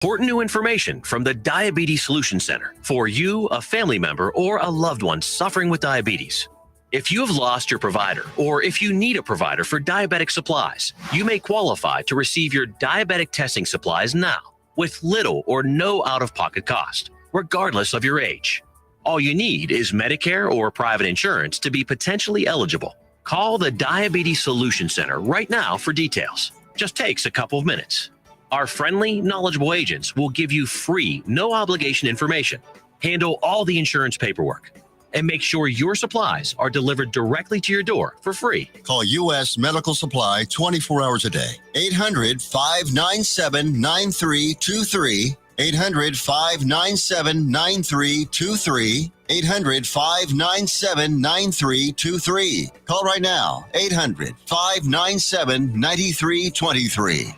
Important new information from the Diabetes Solution Center for you, a family member, or a loved one suffering with diabetes. If you have lost your provider, or if you need a provider for diabetic supplies, you may qualify to receive your diabetic testing supplies now with little or no out-of-pocket cost, regardless of your age. All you need is Medicare or private insurance to be potentially eligible. Call the Diabetes Solution Center right now for details. Just takes a couple of minutes. Our friendly, knowledgeable agents will give you free, no-obligation information, handle all the insurance paperwork, and make sure your supplies are delivered directly to your door for free. Call U.S. Medical Supply 24 hours a day. 800-597-9323. 800-597-9323. 800-597-9323. Call right now. 800-597-9323.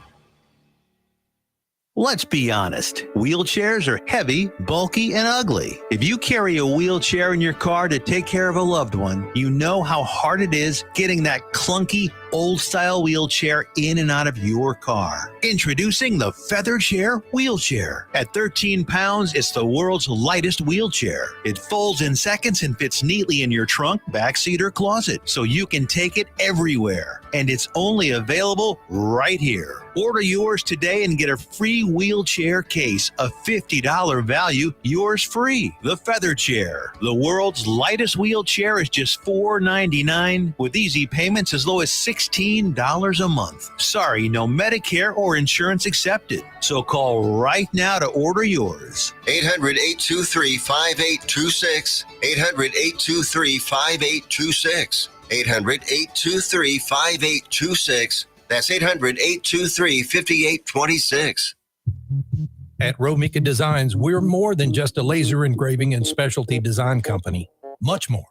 Let's be honest. Wheelchairs are heavy, bulky, and ugly. If you carry a wheelchair in your car to take care of a loved one, you know how hard it is getting that clunky, old-style wheelchair in and out of your car. Introducing the Feather Chair Wheelchair. At 13 pounds, it's the world's lightest wheelchair. It folds in seconds and fits neatly in your trunk, backseat, or closet, so you can take it everywhere. And it's only available right here. Order yours today and get a free wheelchair case, a $50 value, yours free. The Feather Chair. The world's lightest wheelchair is just $4.99 with easy payments as low as $16 a month. Sorry, no Medicare or insurance accepted. So call right now to order yours. 800-823-5826. 800-823-5826. 800-823-5826. That's 800-823-5826. At Romika Designs, we're more than just a laser engraving and specialty design company. Much more.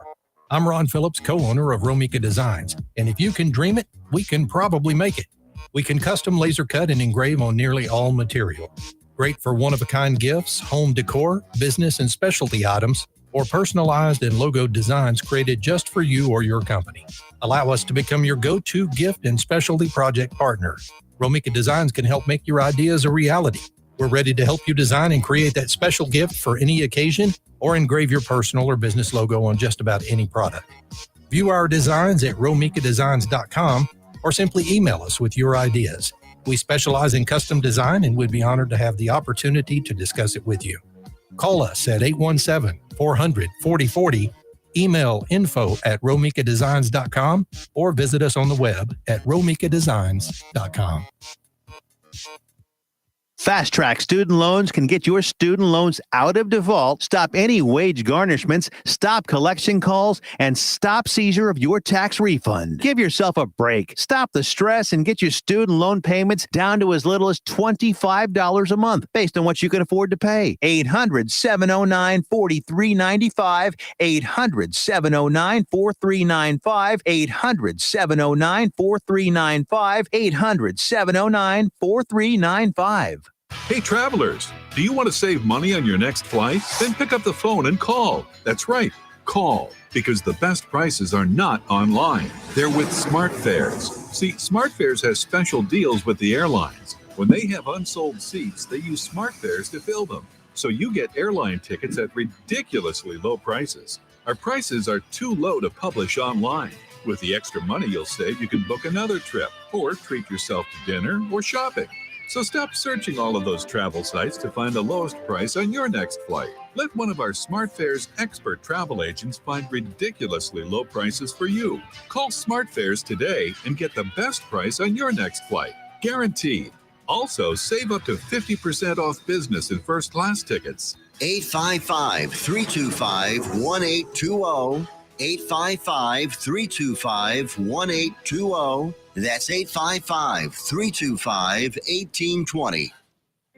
I'm Ron Phillips, co-owner of Romika Designs, and if you can dream it, we can probably make it. We can custom laser cut and engrave on nearly all material. Great for one-of-a-kind gifts, home decor, business and specialty items, or personalized and logoed designs created just for you or your company. Allow us to become your go-to gift and specialty project partner. Romika Designs can help make your ideas a reality. We're ready to help you design and create that special gift for any occasion or engrave your personal or business logo on just about any product. View our designs at romikadesigns.com or simply email us with your ideas. We specialize in custom design and would be honored to have the opportunity to discuss it with you. Call us at 817-400-4040, email info@romikadesigns.com, or visit us on the web at romikadesigns.com. Fast Track Student Loans can get your student loans out of default, stop any wage garnishments, stop collection calls, and stop seizure of your tax refund. Give yourself a break. Stop the stress and get your student loan payments down to as little as $25 a month based on what you can afford to pay. 800-709-4395, 800-709-4395, 800-709-4395, 800-709-4395. Hey, travelers, do you want to save money on your next flight? Then pick up the phone and call. That's right, call, because the best prices are not online. They're with SmartFares. See, SmartFares has special deals with the airlines. When they have unsold seats, they use SmartFares to fill them. So you get airline tickets at ridiculously low prices. Our prices are too low to publish online. With the extra money you'll save, you can book another trip or treat yourself to dinner or shopping. So stop searching all of those travel sites to find the lowest price on your next flight. Let one of our SmartFares expert travel agents find ridiculously low prices for you. Call SmartFares today and get the best price on your next flight. Guaranteed. Also, save up to 50% off business and first class tickets. 855-325-1820. 855-325-1820. That's 855-325-1820.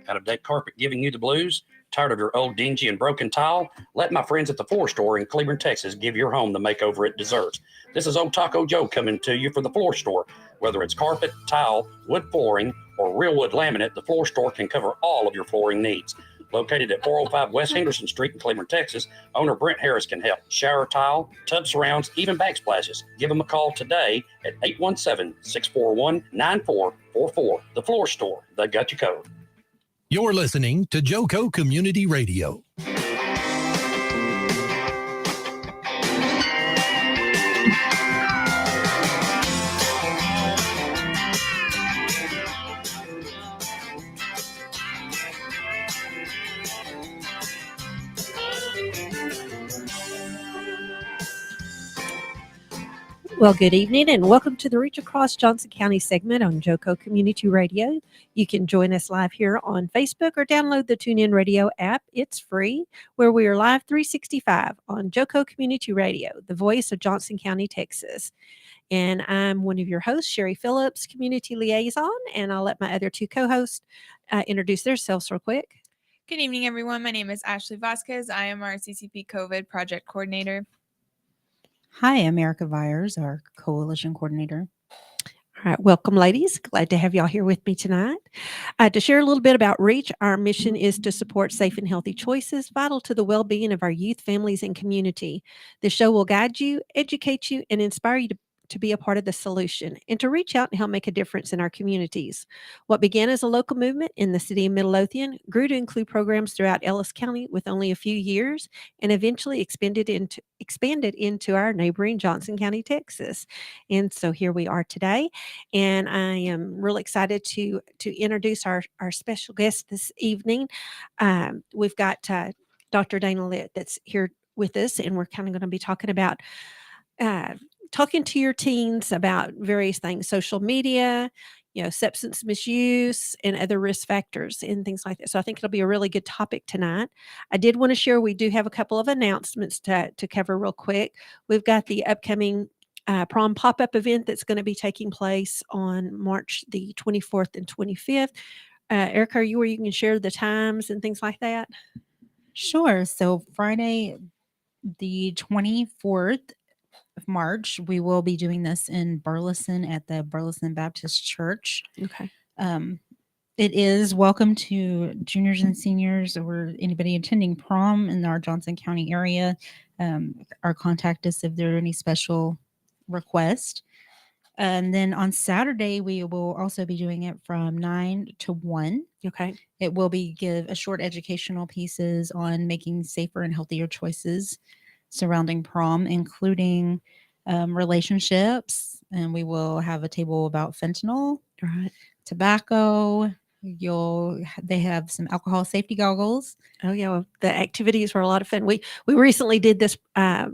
Got a deck carpet giving you the blues? Tired of your old dingy and broken tile? Let my friends at the Floor Store in Cleveland, Texas give your home the makeover it deserves. This is Old Taco Joe coming to you for the Floor Store. Whether it's carpet, tile, wood flooring, or real wood laminate, the Floor Store can cover all of your flooring needs. Located at 405 West Henderson Street in Cleveland, Texas, owner Brent Harris can help. Shower tile, tub surrounds, even backsplashes. Give them a call today at 817-641-9444. The Floor Store, they got you covered. You're listening to Joco Community Radio. Well, good evening and welcome to the Reach Across Johnson County segment on Joco Community Radio. You can join us live here on Facebook or download the TuneIn Radio app. It's free, where we are live 365 on Joco Community Radio, the voice of Johnson County, Texas. And I'm one of your hosts, Shari Phillips, Community Liaison, and I'll let my other two co-hosts introduce themselves real quick. Good evening, everyone. My name is Ashley Vasquez. I am our CCP COVID project coordinator. Hi, America Vyers, our coalition coordinator. All right, welcome, ladies. Glad to have y'all here with me tonight. To share a little bit about REACH, our mission is to support safe and healthy choices vital to the well-being of our youth, families, and community. The show will guide you, educate you, and inspire you to be a part of the solution and to reach out and help make a difference in our communities. What began as a local movement in the city of Midlothian grew to include programs throughout Ellis County with only a few years and eventually expanded into our neighboring Johnson County, Texas. And so here we are today. And I am really excited to introduce our special guest this evening. We've got Dr. Dana Litt that's here with us, and we're kind of going to be talking about talking to your teens about various things, social media, substance misuse and other risk factors and things like that. So I think it'll be a really good topic tonight. I did want to share, we do have a couple of announcements to cover real quick. We've got the upcoming prom pop-up event that's going to be taking place on March the 24th and 25th. Erica, are you where you can share the times and things like that? Sure. So Friday, the 24th of March, we will be doing this in Burleson at the Burleson Baptist Church. Okay. It is welcome to juniors and seniors or anybody attending prom in our Johnson County area. Our contact us if there are any special requests. And then on Saturday, we will also be doing it from 9 to 1. Okay. It will be give a short educational pieces on making safer and healthier choices surrounding prom, including relationships. And we will have a table about fentanyl, tobacco. They have some alcohol safety goggles. Oh yeah, well, the activities were a lot of fun. We recently did this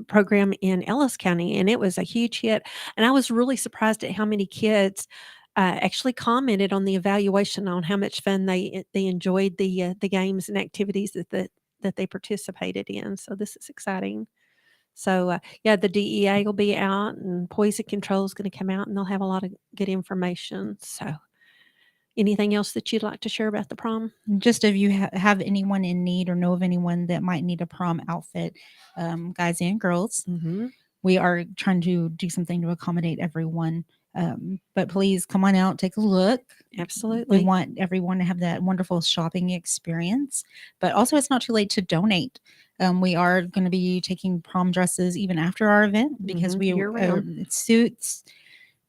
program in Ellis County, and it was a huge hit. And I was really surprised at how many kids actually commented on the evaluation on how much fun they enjoyed the games and activities that they participated in. So this is exciting. So yeah, the DEA will be out, and poison control is going to come out, and they'll have a lot of good information. So. Anything else that you'd like to share about the prom? Just if you have anyone in need or know of anyone that might need a prom outfit, guys and girls, we are trying to do something to accommodate everyone. But please come on out, take a look. Absolutely. We want everyone to have that wonderful shopping experience. But also, it's not too late to donate. We are going to be taking prom dresses even after our event because it suits.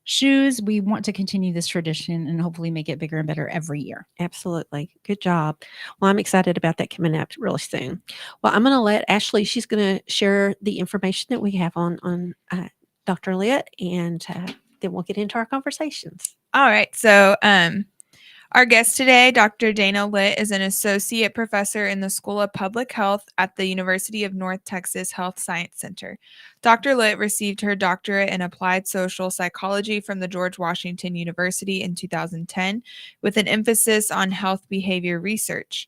Shoes, we want to continue this tradition and hopefully make it bigger and better every year. Absolutely. Good job. Well, I'm excited about that coming up really soon. Well, I'm going to let Ashley, she's going to share the information that we have on Dr. Litt, and then we'll get into our conversations. All right. So our guest today, Dr. Dana Litt, is an associate professor in the School of Public Health at the University of North Texas Health Science Center. Dr. Litt received her doctorate in applied social psychology from the George Washington University in 2010, with an emphasis on health behavior research.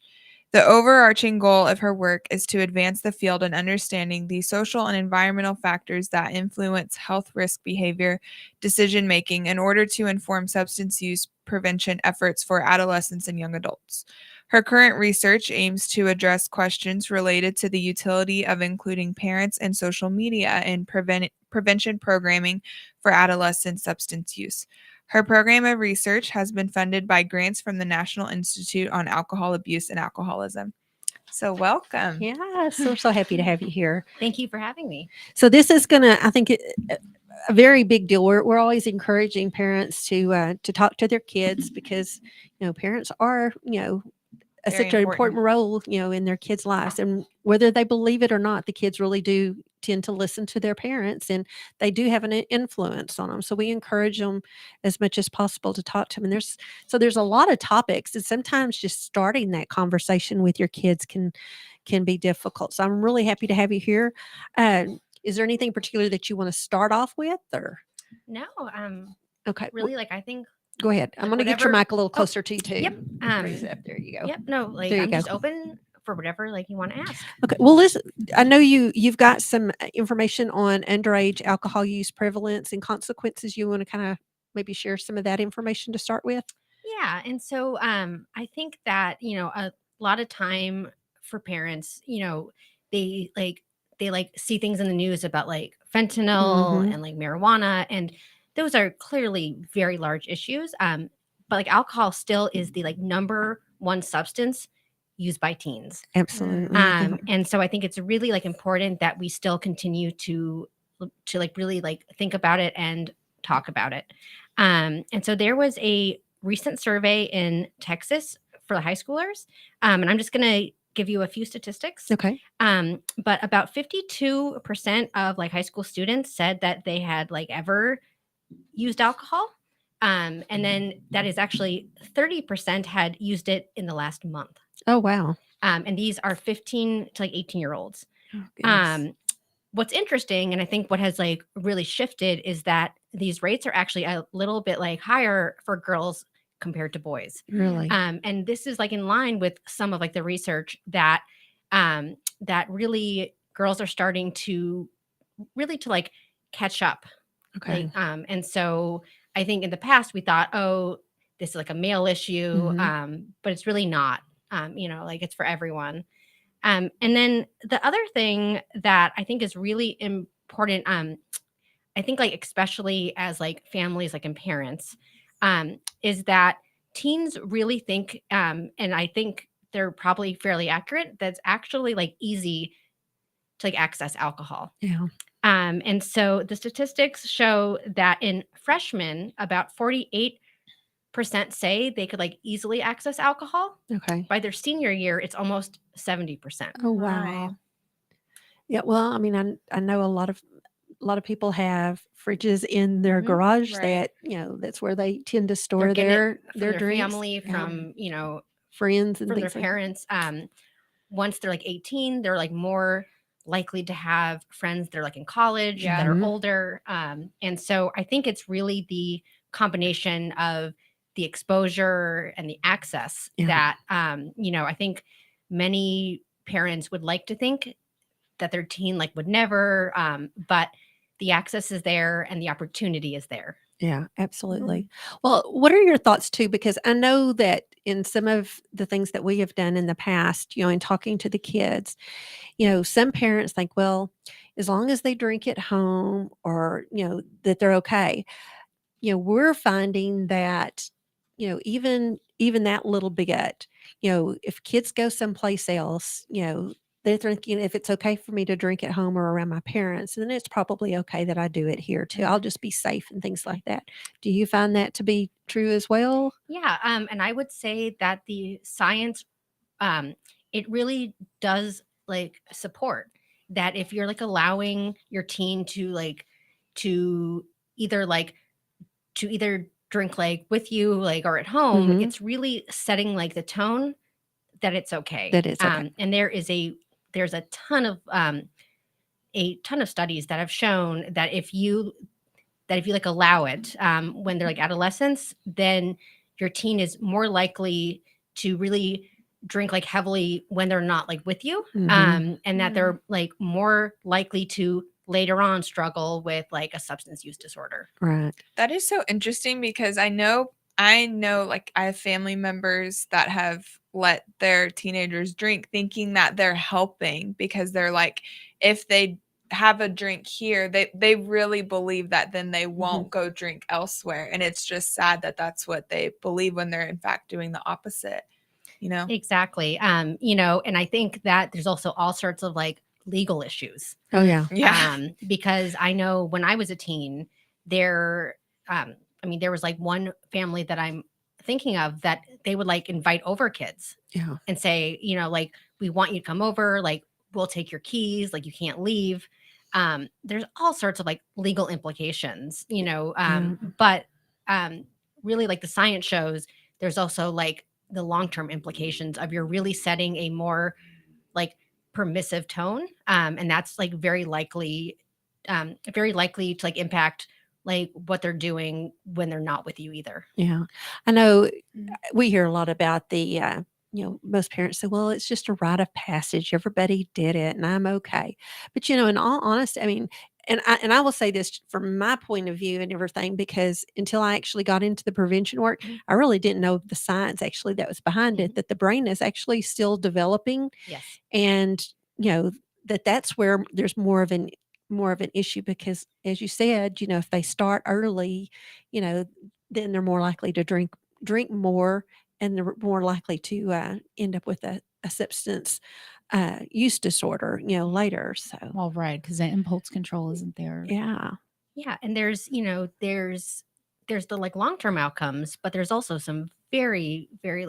The overarching goal of her work is to advance the field in understanding the social and environmental factors that influence health risk behavior decision-making in order to inform substance use prevention efforts for adolescents and young adults. Her current research aims to address questions related to the utility of including parents and social media in prevention programming for adolescent substance use. Her program of research has been funded by grants from the National Institute on Alcohol Abuse and Alcoholism. So welcome. Yes, we're so happy to have you here. Thank you for having me. So this is going to, I think, a very big deal. We're always encouraging parents to talk to their kids because, parents are, Very such an important role, in their kids' lives. And whether they believe it or not, the kids really do tend to listen to their parents, and they do have an influence on them. So we encourage them as much as possible to talk to them. And there's a lot of topics, and sometimes just starting that conversation with your kids can be difficult. So I'm really happy to have you here. Is there anything particular that you want to start off with, or? No, Okay, really, like, I think, go ahead. I'm like, going to get your whatever. mic a little Oh, closer to you too. yep. Raise it up. There you go. Yep. No, like, There you I'm go. just open for whatever, like, you want to ask. Okay. Well, listen, I know you've got some information on underage alcohol use prevalence and consequences. You want to kind of maybe share some of that information to start with? Yeah. And so, I think that, a lot of time for parents, they see things in the news about like fentanyl Mhm. and like marijuana, and those are clearly very large issues. But like alcohol still is the like number one substance used by teens. Absolutely. Yeah. And so I think it's really like important that we still continue to like really like think about it and talk about it. And so there was a recent survey in Texas for the high schoolers, and I'm just gonna give you a few statistics. Okay. But about 52% of like high school students said that they had like ever used alcohol. And then that is actually 30% had used it in the last month. Oh, wow. And these are 15 to like 18-year-olds. Oh, goodness. What's interesting, and I think what has like really shifted, is that these rates are actually a little bit like higher for girls compared to boys. Really? And this is like in line with some of like the research that that really girls are starting to really to like catch up. Okay. Like, and so I think in the past we thought, oh, this is like a male issue, but it's really not. Like it's for everyone. And then the other thing that I think is really important, I think like especially as like families, like and parents, is that teens really think, and I think they're probably fairly accurate, that's actually like easy to like access alcohol. Yeah. And so the statistics show that in freshmen, about 48% say they could like easily access alcohol. Okay. By their senior year, it's almost 70%. Oh, My. wow. Yeah. Well, I mean, I know a lot of people have fridges in their Mhm. garage Right. that, that's where they tend to They're store getting their it from their drinks. family, Yeah. from, Friends and from their things like. parents. Once they're like 18, they're like more likely to have friends that are like in college Yeah. that are Mhm. older. And so I think it's really the combination of the exposure and the access Yeah. that, I think many parents would like to think that their teen like would never, but the access is there and the opportunity is there. Yeah, absolutely. Well, what are your thoughts too? Because I know that in some of the things that we have done in the past, in talking to the kids, some parents think, well, as long as they drink at home or, that they're okay. We're finding that, even that little bit, if kids go someplace else, they're thinking if it's okay for me to drink at home or around my parents, then it's probably okay that I do it here too. I'll just be safe and things like that. Do you find that to be true as well? Yeah. And I would say that the science, it really does like support that if you're like allowing your teen to either like to either drink like with you like or at home, Mhm. it's really setting like the tone that it's okay. That it's okay. And there's a ton of studies that have shown that if you like allow it, when they're like adolescents, then your teen is more likely to really drink like heavily when they're not like with you, Mhm. and that they're like more likely to later on struggle with like a substance use disorder. Right. That is so interesting because I know like I have family members that have let their teenagers drink thinking that they're helping because they're like if they have a drink here they really believe that then they won't go drink elsewhere, and it's just sad that that's what they believe when they're in fact doing the opposite. Exactly. And I think that there's also all sorts of like legal issues. Oh, yeah. Yeah. Because I know when I was a teen, there was like one family that thinking of that they would like invite over kids and say, like, we want you to come over, like, we'll take your keys, like, you can't leave. There's all sorts of like legal implications, but really, like, the science shows there's also like the long-term implications of you're really setting a more like permissive tone. And that's like very likely to like impact like what they're doing when they're not with you either. Yeah. I know we hear a lot about the, most parents say, well, it's just a rite of passage. Everybody did it and I'm okay. But, in all honesty, I mean, and I will say this from my point of view and everything, because until I actually got into the prevention work, I really didn't know the science actually that was behind it, that the brain is actually still developing. Yes. And, that's where there's more of an issue, because as you said, if they start early, then they're more likely to drink more, and they're more likely to end up with a substance use disorder, later. So, Well, right, because the impulse control isn't there. yeah. Yeah. And there's the like long-term outcomes, but there's also some very, very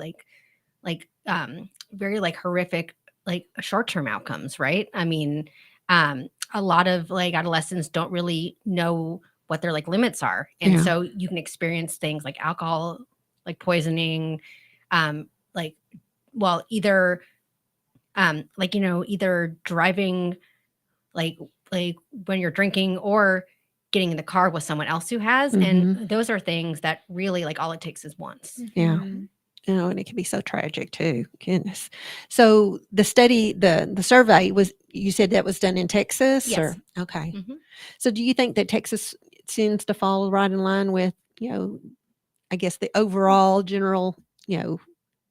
very like horrific, like short-term outcomes, right? I mean, a lot of like adolescents don't really know what their like limits are. And so you can experience things like alcohol, like poisoning, like, well, either either driving like when you're drinking, or getting in the car with someone else who has. And those are things that really, like, all it takes is once. Yeah. And it can be so tragic too. Goodness. So the study, the survey you said that was done in Texas? Yes. Or, okay. So do you think that Texas seems to fall right in line with, I guess the overall general,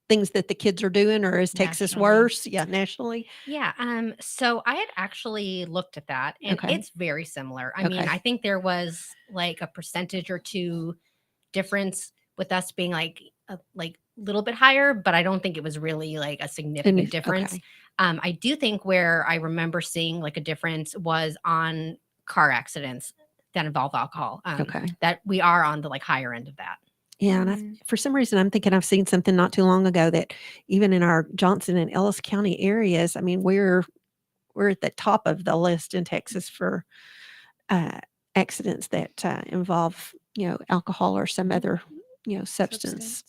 things that the kids are doing, or is Texas Nationally. worse? Yeah, nationally. Yeah. So I had actually looked at that, and it's very similar. I mean, I think there was like a percentage or two difference with us being like a little bit higher, but I don't think it was really like a significant difference. I do think where I remember seeing like a difference was on car accidents that involve alcohol. That we are on the like higher end of that. Yeah, and for some reason, I'm thinking I've seen something not too long ago that even in our Johnson and Ellis County areas, I mean, we're at the top of the list in Texas for accidents that involve, alcohol or some other, substance.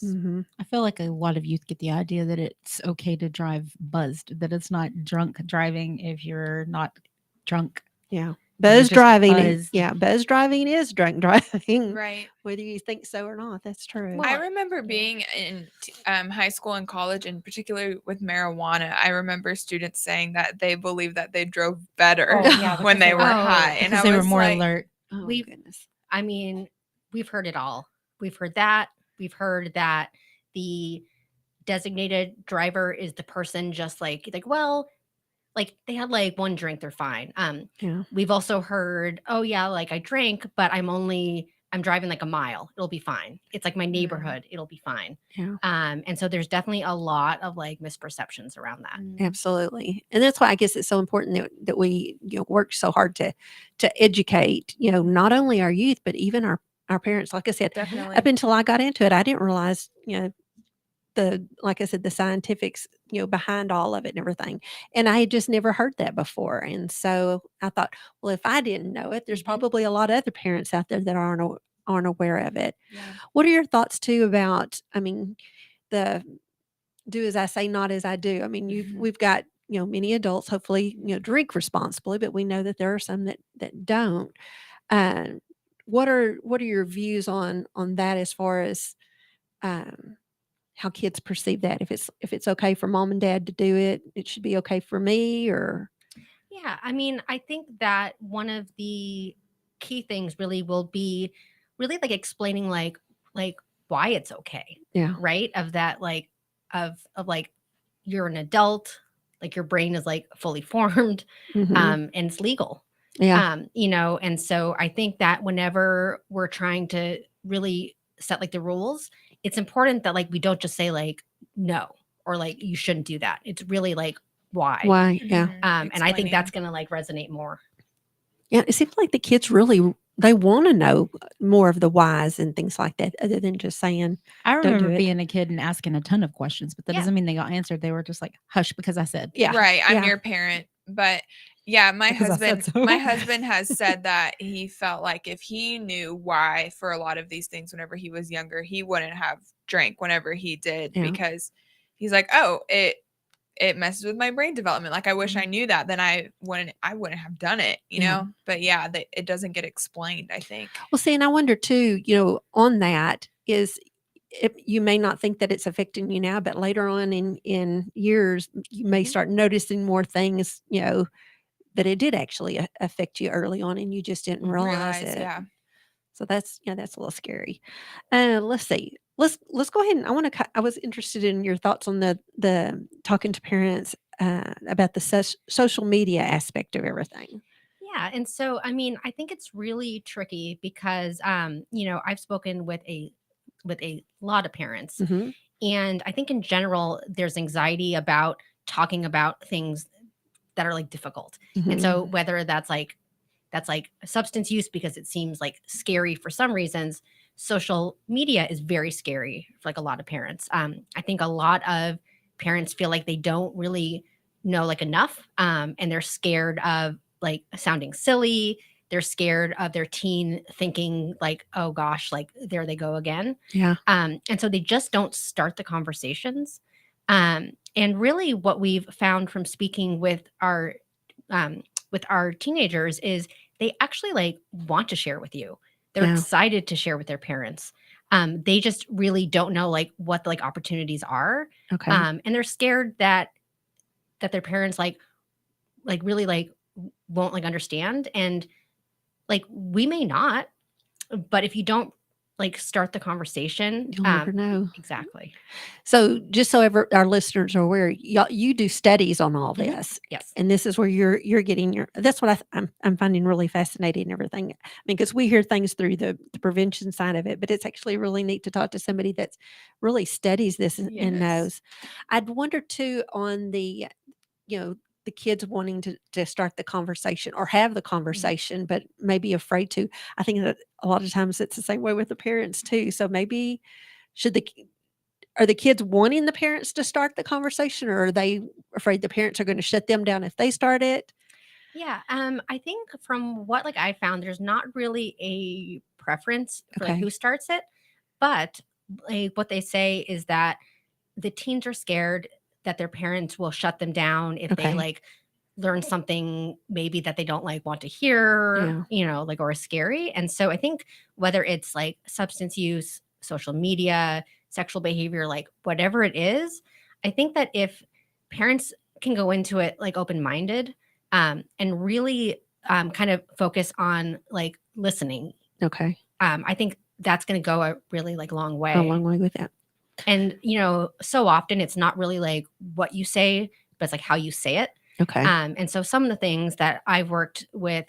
I feel like a lot of youth get the idea that it's okay to drive buzzed, that it's not drunk driving if you're not drunk. Yeah. Buzz driving. Buzzed. Buzz driving is drunk driving. Right. Whether you think so or not, that's true. I remember being in high school and college, and particularly with marijuana, I remember students saying that they believed that they drove better when they were high. And they were more alert. Oh, goodness. I mean, we've heard it all. We've heard that. We've heard that the designated driver is the person just like, well, like they had like one drink, they're fine. We've also heard, oh yeah, like I drank, but I'm driving like a mile. It'll be fine. It's like my neighborhood. It'll be fine. Yeah. And so there's definitely a lot of like misperceptions around that. Absolutely. And that's why I guess it's so important that we work so hard to educate, not only our youth, but even our parents. Like I said, Definitely. up until I got into it, I didn't realize, like I said, the scientifics, behind all of it and everything. And I had just never heard that before. And so I thought, well, if I didn't know it, there's probably a lot of other parents out there that aren't aware of it. Yeah. What are your thoughts too about, I mean, the do as I say, not as I do? I mean, we've got, many adults hopefully, drink responsibly, but we know that there are some that don't. What are your views on that, as far as how kids perceive that? If it's okay for mom and dad to do it, it should be okay for me, or? Yeah, I mean, I think that one of the key things really will be really like explaining like why it's okay. Yeah. Right? Of that, like of like you're an adult, like your brain is like fully formed, and it's legal. Yeah. And so I think that whenever we're trying to really set like the rules, it's important that like we don't just say like no, or like you shouldn't do that. It's really like why. Yeah. And I think that's gonna like resonate more. Yeah, it seems like the kids really they want to know more of the whys and things like that, other than just saying, I "Don't do remember it." being a kid and asking a ton of questions, but that Yeah. doesn't mean they got answered. They were just like, hush, because I said. Yeah. Right. I'm Yeah. your parent. But yeah, my Because I said husband so. my husband has said that he felt like if he knew why for a lot of these things whenever he was younger, he wouldn't have drank whenever he did, Yeah. because he's like, "Oh, it messes with my brain development. Like I wish I knew that, then I wouldn't have done it, you Yeah. know?" But yeah, it doesn't get explained, I think. Well, see, and I wonder too, on that is, you may not think that it's affecting you now, but later on in years, you may start noticing more things, that it did actually affect you early on, and you just didn't realize it. Yeah. So that's a little scary. Let's see. Let's go ahead, and I was interested in your thoughts on the talking to parents about the social media aspect of everything. Yeah. And so, I mean, I think it's really tricky because, I've spoken with a lot of parents, Hmm. and I think in general, there's anxiety about talking about things that are like difficult. And so whether that's like substance use because it seems like scary for some reasons, social media is very scary for like a lot of parents. I think a lot of parents feel like they don't really know like enough, and they're scared of like sounding silly. They're scared of their teen thinking like, oh gosh, like there they go again. Yeah. And so they just don't start the conversations. And really what we've found from speaking with our teenagers is they actually like want to share with you. They're Yeah. excited to share with their parents. They just really don't know like what the like opportunities are. Okay. And they're scared that their parents like really like won't like understand. And like we may not, but if you don't like start the conversation, You'll never know. exactly. So just so our listeners are aware, you do studies on all Mhm. this, Yes. and this is where you're getting your. That's what I'm finding really fascinating and everything. I mean, because we hear things through the prevention side of it, but it's actually really neat to talk to somebody that's really studies this and Yes. knows. I'd wonder too on the, the kids wanting to start the conversation or have the conversation, but maybe afraid to. I think that a lot of times it's the same way with the parents too. So maybe should are the kids wanting the parents to start the conversation, or are they afraid the parents are going to shut them down if they start it? Yeah. I think from what like I found, there's not really a preference for like Okay. who starts it, but like what they say is that the teens are scared that their parents will shut them down if they Okay. like learn something maybe that they don't like want to hear, like or is scary. And so I think whether it's like substance use, social media, sexual behavior, like whatever it is, I think that if parents can go into it like open-minded, and really kind of focus on like listening, Okay. I think that's going to go a really like long way. A long way with that. And so often it's not really like what you say, but it's like how you say it. Okay. And so some of the things that I've worked with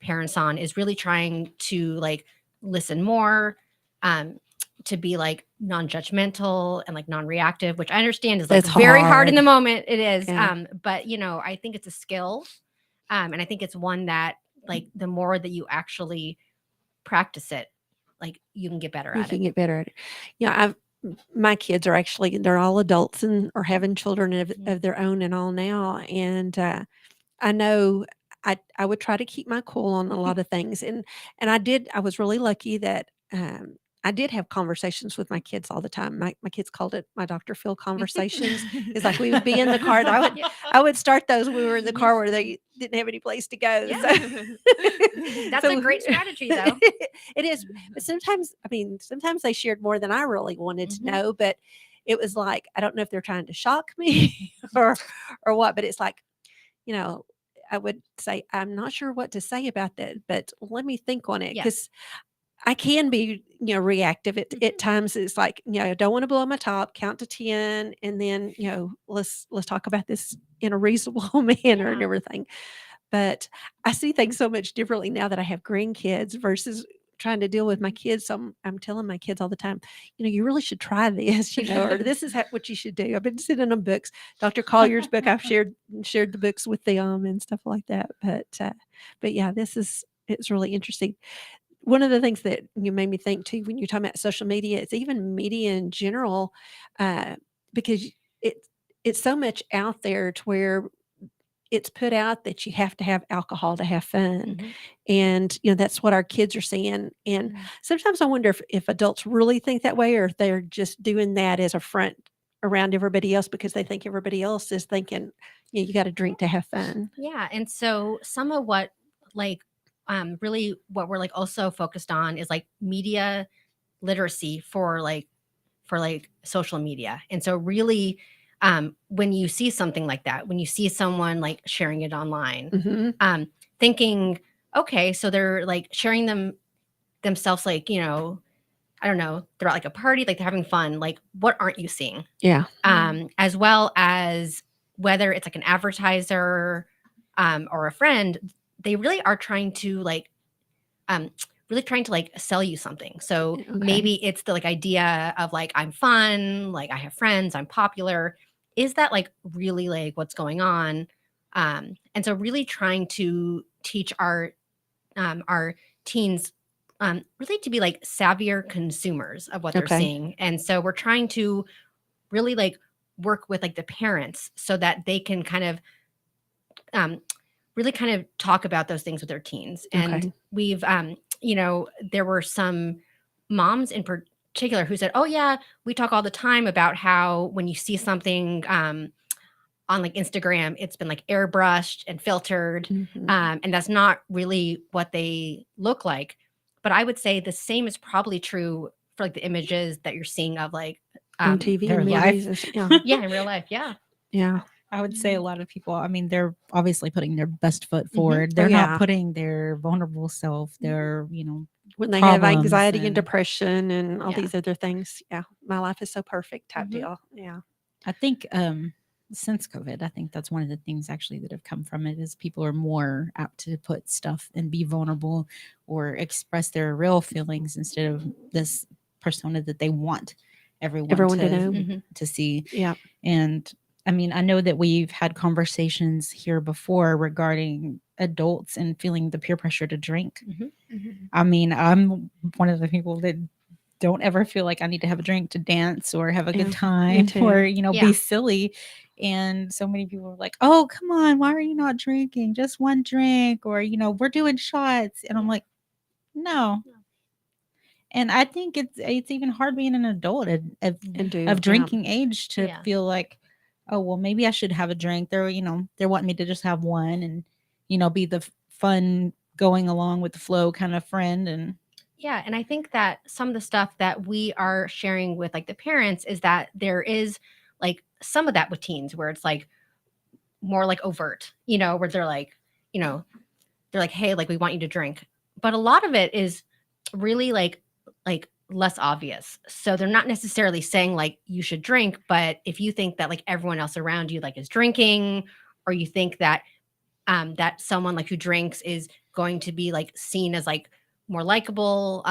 parents on is really trying to like listen more, to be like non-judgmental and like non-reactive, which I understand is like That's very hard in hard. the moment. It is. Yeah. But I think it's a skill. And I think it's one that like the more that you actually practice it, like you can get better You at can it. get better at it. My kids are actually, they're all adults and are having children of their own and all now. And I know I would try to keep my cool on a lot of things. And I was really lucky that I did have conversations with my kids all the time. My kids called it my Dr. Phil conversations. It's like we would be in the car and I would start those when we were in the car where they didn't have any place to go. Yeah. So- That's a great strategy though. It is. But sometimes they shared more than I really wanted to Mhm. know, but it was like, I don't know if they're trying to shock me or what, but it's like, I would say, I'm not sure what to say about that, but let me think on it. Yeah. Because I can be, reactive at times. It's like, I don't want to blow my top, count to 10, and then, let's talk about this in a reasonable manner and Yeah. everything. But I see things so much differently now that I have grandkids versus trying to deal with my kids. So I'm telling my kids all the time, you really should try this, or this is what you should do. I've been sending them books. Dr. Collier's book, I've shared the books with them and stuff like that. But yeah, this is It's really interesting. One of the things that you made me think too when you're talking about social media, it's even media in general, uh, because it it's so much out there to where it's put out that you have to have alcohol to have fun. Mhm. And, that's what our kids are seeing. And Mm. sometimes I wonder if adults really think that way or if they're just doing that as a front around everybody else because they think everybody else is thinking, you got to drink to have fun. Yeah, and so some of what like really what we're like also focused on is like media literacy for like social media. And so really when you see something like that, when you see someone like sharing it online, Hmm. thinking, okay, so they're like sharing themselves like, I don't know, they're at like a party, like they're having fun. Like, what aren't you seeing? Yeah. As well as whether it's like an advertiser or a friend, they really are trying to like um really trying to like sell you something. So Okay. maybe it's the like idea of like I'm fun, like I have friends, I'm popular. Is that like really like what's going on? And so really trying to teach our teens really to be like savvier consumers of what they're Okay. seeing. And so we're trying to really like work with like the parents so that they can kind of um, really kind of talk about those things with their teens. And Okay. we've there were some moms in particular who said, oh yeah, we talk all the time about how when you see something on like Instagram, it's been like airbrushed and filtered. Mhm. And that's not really what they look like. But I would say the same is probably true for like the images that you're seeing of like On TV Their and life. movies. Yeah. yeah, in real life. Yeah. Yeah. I would say a lot of people, I mean, they're obviously putting their best foot forward. Oh, They're yeah. not putting their vulnerable self, their, When they have problems anxiety and and- depression and all Yeah. these other things. Yeah. My life is so perfect type Mhm. deal. Yeah. I think since COVID, I think that's one of the things actually that have come from it is people are more apt to put stuff and be vulnerable or express their real feelings instead of this persona that they want everyone to know. Mhm. to see. Yeah. And I mean, I know that we've had conversations here before regarding adults and feeling the peer pressure to drink. Mhm. I mean, I'm one of the people that don't ever feel like I need to have a drink to dance or have a Yeah, me good time too. or, Yeah. be silly. And so many people are like, oh, come on, why are you not drinking? Just one drink, or, we're doing shots. And I'm like, no. And I think it's even hard being an adult of And do of drinking age to Yeah. feel like, oh, well, maybe I should have a drink. They're wanting me to just have one and, be the fun going along with the flow kind of friend. And Yeah, and I think that some of the stuff that we are sharing with like the parents is that there is like some of that with teens where it's like more like overt, where they're like, hey, like we want you to drink. But a lot of it is really like less obvious. So they're not necessarily saying like you should drink, but if you think that like everyone else around you like is drinking, or you think that that someone like who drinks is going to be like seen as like more likable,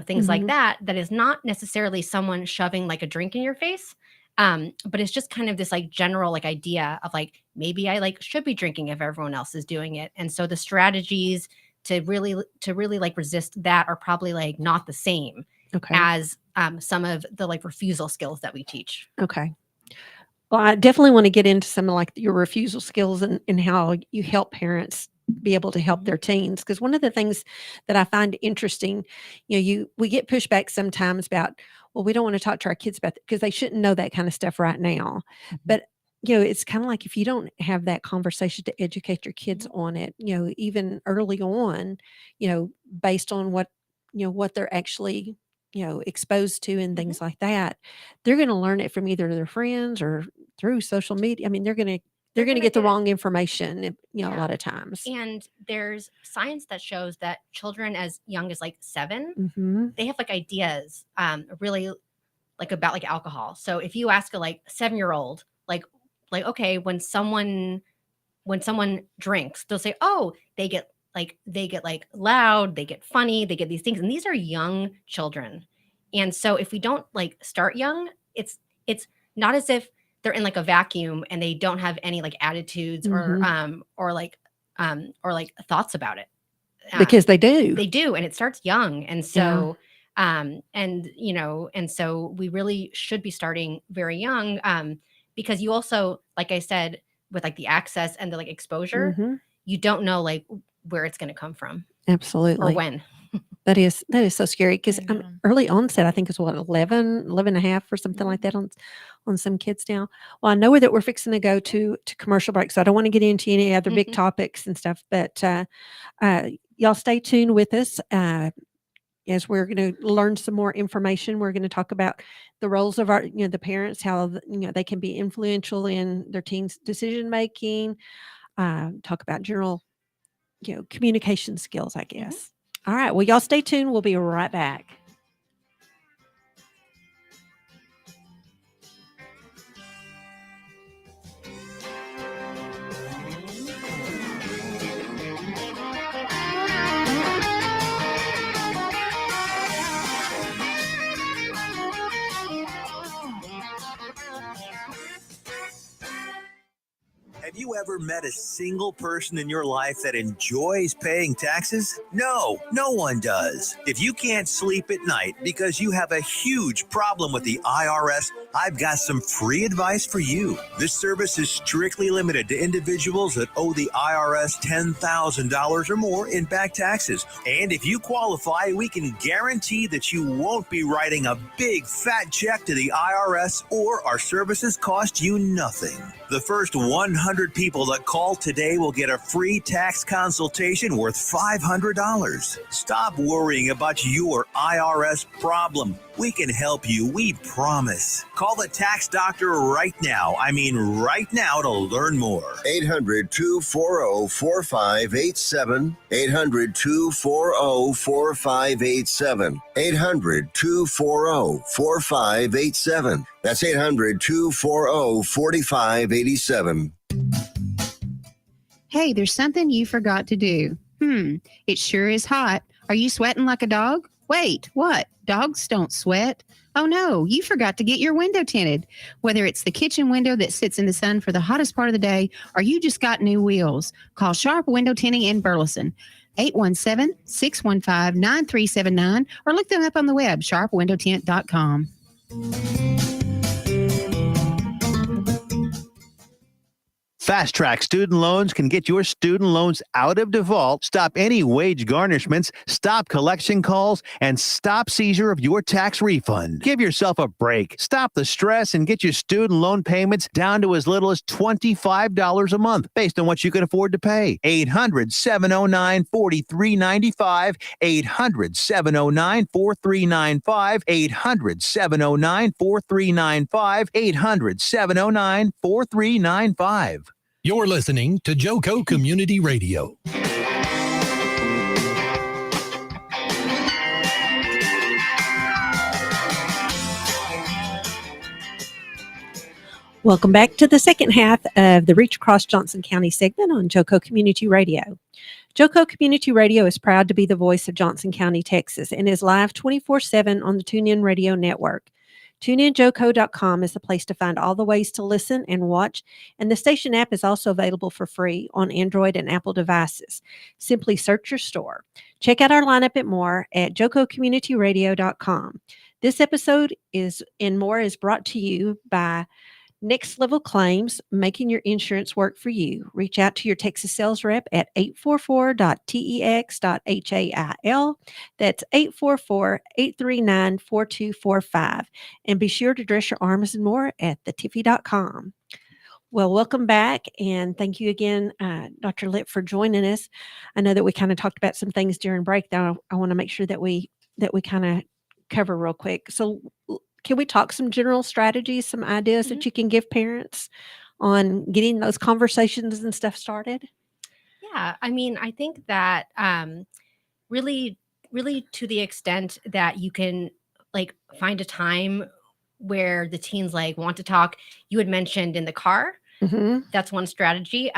things like Mhm. that is not necessarily someone shoving like a drink in your face. But it's just kind of this like general like idea of like maybe I like should be drinking if everyone else is doing it. And so the strategies to really like resist that are probably like not the same Okay. as some of the like refusal skills that we teach. Okay. Well, I definitely want to get into some of like your refusal skills and how you help parents be able to help their teens. Because one of the things that I find interesting, we get pushback sometimes about, well, we don't want to talk to our kids about that because they shouldn't know that kind of stuff right now. But it's kind of like if you don't have that conversation to educate your kids on it, even early on, based on what they're actually exposed to and things like that, they're going to learn it from either their friends or through social media. I mean, they're going to gonna get the get it. wrong information, a Yeah. lot of times. And there's science that shows that children as young as like 7, Hmm. they have like ideas really like about like alcohol. So if you ask a like 7-year-old like okay, when someone drinks, they'll say, oh, they get like loud, they get funny, they get these things, and these are young children. And so if we don't like start young, it's not as if they're in like a vacuum and they don't have any like attitudes or like thoughts about it. Because they do. They do, and it starts young. And so, and so we really should be starting very young, because you also, like I said, with like the access and the like exposure, you don't know like where it's going to come from. Absolutely. Or when. That is so scary because I know. early onset, I think is what, 11 and a half or something like that on some kids now. Well, I know that we're fixing to go to commercial break, so I don't want to get into any other big topics and stuff, but y'all stay tuned with us as we're going to learn some more information. We're going to talk about the roles of our, the parents, how, they can be influential in their teens' decision making, talk about general, communication skills, I guess. All right. Well, y'all stay tuned. We'll be right back. Have you ever met a single person in your life that enjoys paying taxes? No, no one does. If you can't sleep at night because you have a huge problem with the IRS, I've got some free advice for you. This service is strictly limited to individuals that owe the IRS $10,000 or more in back taxes. And if you qualify, we can guarantee that you won't be writing a big fat check to the IRS, or our services cost you nothing. The first 100 people that call today will get a free tax consultation worth $500. Stop worrying about your IRS problem. We can help you, we promise. Call the tax doctor right now. I mean right now, to learn more. 800-240-4587. 800-240-4587. 800-240-4587. That's 800-240-4587. Hey, there's something you forgot to do. It sure is hot. Are you sweating like a dog? Wait, what? Dogs don't sweat. Oh no, you forgot to get your window tinted. Whether it's the kitchen window that sits in the sun for the hottest part of the day, or you just got new wheels, call Sharp Window Tinting in Burleson. 817-615-9379, or look them up on the web, sharpwindowtint.com. Fast Track Student Loans can get your student loans out of default, stop any wage garnishments, stop collection calls, and stop seizure of your tax refund. Give yourself a break. Stop the stress and get your student loan payments down to as little as $25 a month based on what you can afford to pay. 800-709-4395. 800-709-4395. 800-709-4395. 800-709-4395. You're listening to JoCo Community Radio. Welcome back to the second half of the Reach Across Johnson County segment on JoCo Community Radio. JoCo Community Radio is proud to be the voice of Johnson County, Texas, and is live 24/7 on the TuneIn Radio Network. TuneInJoCo.com is the place to find all the ways to listen and watch, and the station app is also available for free on Android and Apple devices. Simply search your store. Check out our lineup and more at JoCoCommunityRadio.com. This episode is brought to you by Next Level Claims, making your insurance work for you. Reach out to your Texas sales rep at 844.tex.hail. That's 844-839-4245. And be sure to dress your arms and more at thetiffy.com. Well, welcome back, and thank you again, Dr. Litt, for joining us. I know that we kind of talked about some things during break, though. I want to make sure that we kind of cover real quick. So can we talk some general strategies, some ideas that you can give parents on getting those conversations and stuff started? Yeah, I mean, I think that really to the extent that you can like find a time where the teens like want to talk. You had mentioned in the car. That's one strategy.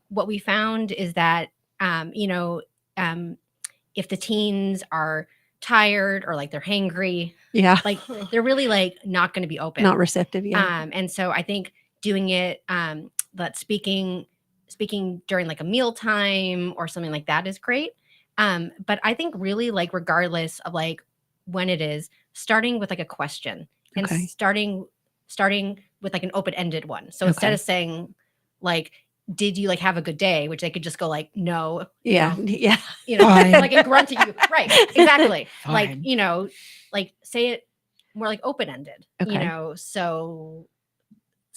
What we found is that if the teens are tired or like they're hangry, like they're really like not going to be open, not receptive. And so I think doing it, but speaking during like a meal time or something like that is great. But I think really like regardless of like when it is, starting with like a question and Okay. starting with like an open-ended one. So instead Okay. of saying like, did you like have a good day, which they could just go like, no, Yeah. Yeah. Fine. like and grunt at you. Right. Exactly. Like, Fine. like say it more like open-ended, Okay. so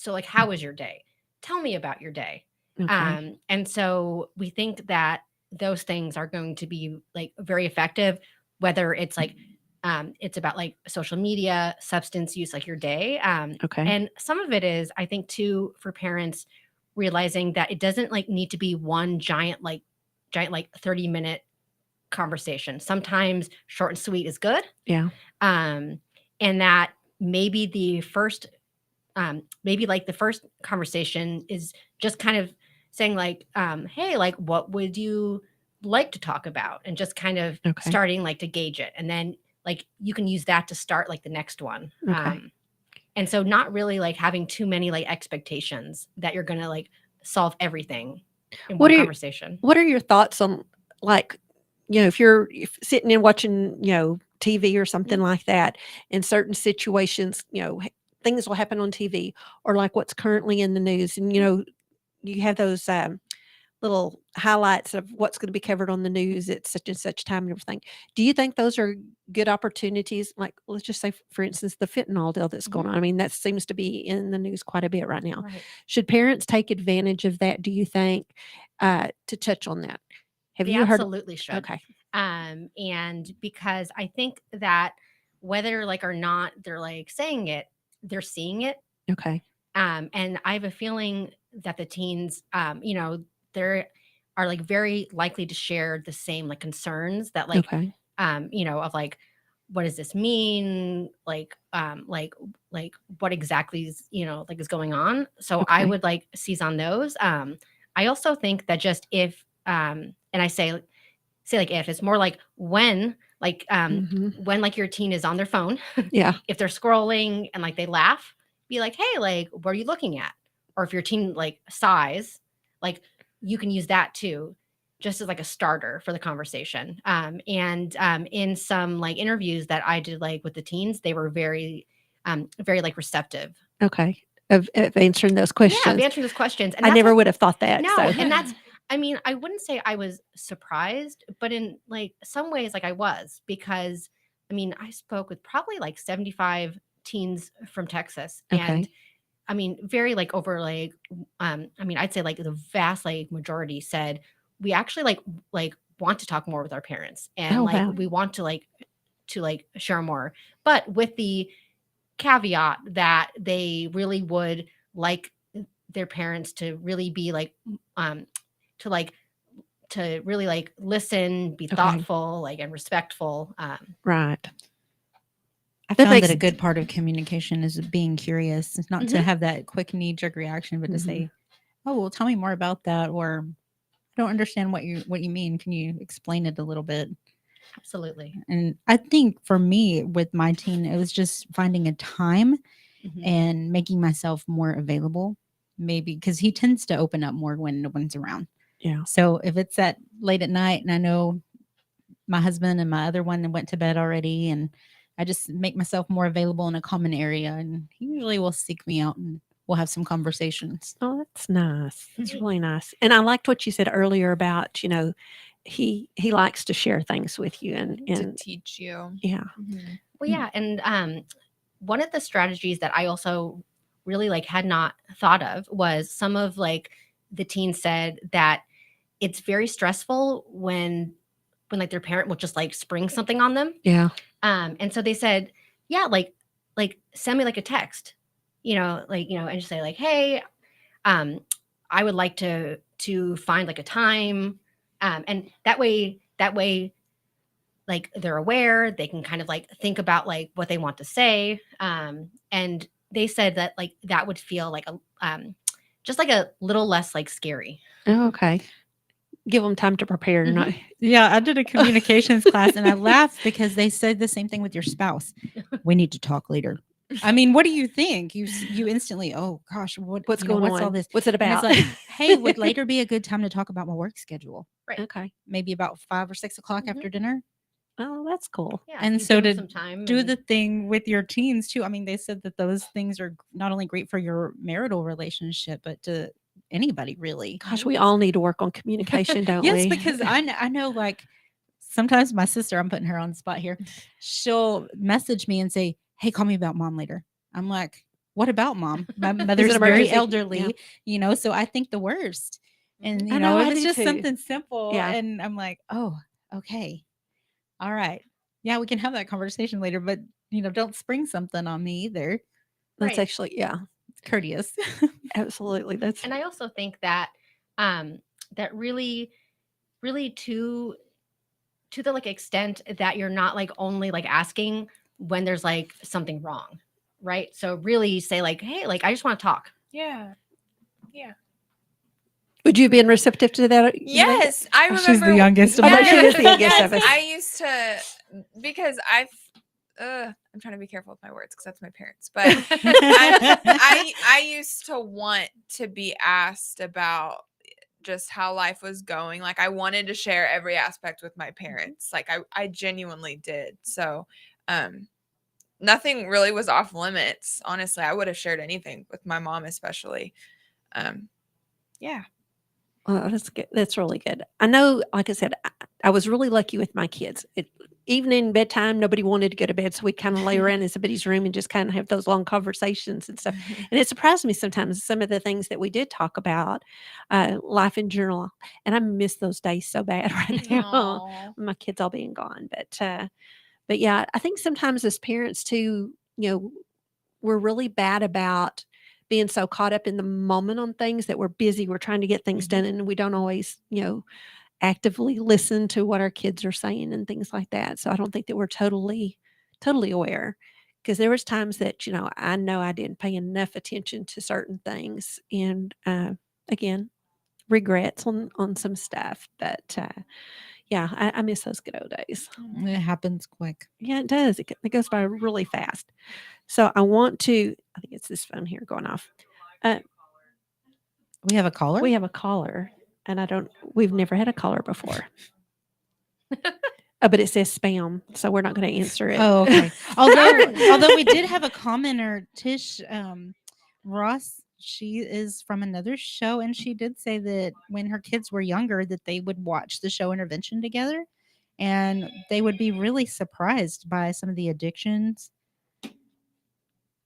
like, how was your day? Tell me about your day. Okay. And so we think that those things are going to be like very effective, whether it's like it's about like social media, substance use, like your day. Okay. And some of it is, I think, too, for parents realizing that it doesn't like need to be one giant like 30-minute conversation. Sometimes short and sweet is good. Yeah. And that maybe maybe like the first conversation is just kind of saying like, hey, like what would you like to talk about? And just kind of Okay. starting like to gauge it. And then like you can use that to start like the next one. Okay. And so not really like having too many like expectations that you're gonna like solve everything in What one are conversation. What are your thoughts on like, if you're sitting and watching, TV or something like that, in certain situations, things will happen on TV or like what's currently in the news, and you have those little highlights of what's going to be covered on the news at such and such time and everything. Do you think those are good opportunities? Like, let's just say, for instance, the fentanyl deal that's going on. I mean, that seems to be in the news quite a bit right now. Right. Should parents take advantage of that, do you think, to touch on that? Have They you heard? absolutely should. Okay. And because I think that whether like or not they're like saying it, they're seeing it. Okay. And I have a feeling that the teens, they are like very likely to share the same like concerns that like, Okay. of like, what does this mean? Like what exactly is, like is going on? So I Okay. would like seize on those. I also think that just if, and I say like if, it's more like when, like when like your teen is on their phone, Yeah. if they're scrolling and like they laugh, be like, hey, like what are you looking at? Or if your teen like sighs, like you can use that too, just as like a starter for the conversation. And in some like interviews that I did like with the teens, they were very like receptive. Okay. Of answering those Yeah, questions. of answering those questions. And I that's never what- would have thought that. No, So. and that's, I mean, I wouldn't say I was surprised, but in like some ways, like I was, because I mean, I spoke with probably like 75 teens from Texas. And Okay. I mean, very like over like, I mean, I'd say like the vast like majority said, we actually like want to talk more with our parents, and Oh, like wow. we want to share more, but with the caveat that they really would like their parents to really be like to really like listen, be Okay. thoughtful, like and respectful. Right. I That found makes that a good part of communication is being curious. It's not to have that quick knee jerk reaction, but to say, "Oh, well, tell me more about that," or "I don't understand what you mean. Can you explain it a little bit?" Absolutely. And I think for me with my teen, it was just finding a time and making myself more available. Maybe because he tends to open up more when no one's around. Yeah. So if it's at late at night and I know my husband and my other one went to bed already, and I just make myself more available in a common area, and he usually will seek me out and we'll have some conversations. Oh, that's nice. That's really nice. And I liked what you said earlier about, he likes to share things with you to and teach you. yeah. Well, yeah, and one of the strategies that I also really like had not thought of was some of like the teens said that it's very stressful when like their parent will just like spring something on them. Yeah. And so they said, yeah, like send me like a text, and just say like, hey, I would like to find like a time, and that way like they're aware, they can kind of like think about like what they want to say, and they said that like that would feel like a just like a little less like scary. Oh, okay. Give them time to prepare. Not. Yeah, I did a communications class and I laughed because they said the same thing with your spouse. We need to talk later. I mean, what do you think? You instantly, oh gosh, What's going what's on? all this? What's it And it's about? like, hey, would later be a good time to talk about my work schedule? Right. Okay. Maybe about 5 or 6 o'clock after dinner. Oh, that's cool. Yeah. And you so give 'em to some time. do and- the thing with your teens too. I mean, they said that those things are not only great for your marital relationship, but to anybody really. Gosh, we all need to work on communication, don't Yes, we? because I know like sometimes my sister, I'm putting her on the spot here. She'll message me and say, "Hey, call me about mom later." I'm like, "What about mom?" My mother's very emergency? elderly, Yeah. so I think the worst. And I know, it I was do just too. something simple, Yeah. and I'm like, "Oh, okay, all right, yeah, we can have that conversation later, but don't spring something on me either. That's Right. actually, yeah, It's courteous." absolutely. That's And I also think that that really to the like extent that you're not like only like asking when there's like something wrong, right? So really say like, hey, like I just want to talk. Yeah. Would you have been receptive to that? you think? Yes, I remember. She's the youngest of us. She is the youngest yes, of us. I used to because I'm trying to be careful with my words because that's my parents. But I used to want to be asked about just how life was going. Like I wanted to share every aspect with my parents. Like I genuinely did. So nothing really was off limits. Honestly, I would have shared anything with my mom, especially. Yeah. Oh, that's good. That's really good. I know, like I said, I was really lucky with my kids. Evening bedtime, nobody wanted to go to bed, so we'd kind of lay around in somebody's room and just kind of have those long conversations and stuff. And it surprised me sometimes some of the things that we did talk about, life in general. And I miss those days so bad right now, Aw. with my kids all being gone. But yeah, I think sometimes as parents too, we're really bad about being so caught up in the moment on things that we're busy. We're trying to get things done, and we don't always, actively listen to what our kids are saying and things like that. So I don't think that we're totally aware, because there was times that I know I didn't pay enough attention to certain things, and again, regrets on some stuff. But yeah, I miss those good old days. It happens quick. Yeah, it does. It goes by really fast. So I think it's this phone here going off. We have a caller. We have a caller, and we've never had a caller before. But it says spam, so we're not going to answer it. Oh, okay. although we did have a commenter, Tish Ross. She is from another show, and she did say that when her kids were younger, that they would watch the show Intervention together, and they would be really surprised by some of the addictions.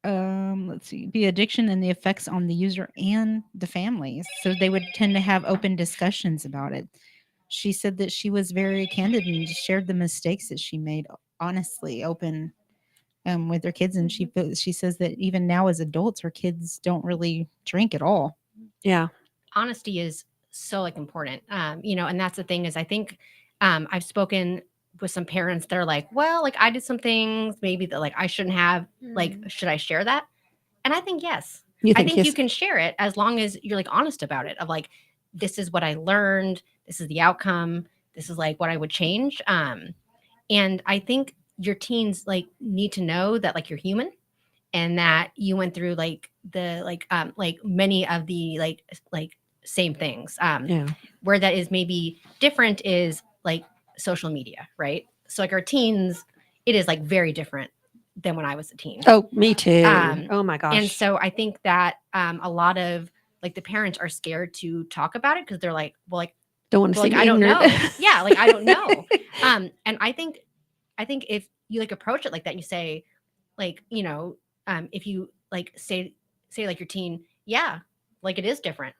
Let's see, the addiction and the effects on the user and the families. So they would tend to have open discussions about it. She said that she was very candid and shared the mistakes that she made, honestly, open with her kids. And she says that even now as adults, her kids don't really drink at all. Yeah. Honesty is so like important. And that's the thing is I think I've spoken with some parents that are like, well, like I did some things maybe that like I shouldn't have, like, should I share that? And I think yes. I think you can share it as long as you're like honest about it, of like, this is what I learned, this is the outcome, this is like what I would change. And I think your teens like need to know that like you're human, and that you went through like the like many of the like same things. Yeah. Where that is maybe different is like social media, right? So like our teens, it is like very different than when I was a teen. Oh, me too. Oh my gosh. And so I think that a lot of like the parents are scared to talk about it because they're like, well, like, don't want to well, see like, I don't know. ignorant. Yeah, like I don't know. And I think if you like approach it like that, you say, like, if you like say like your teen, yeah, like it is different,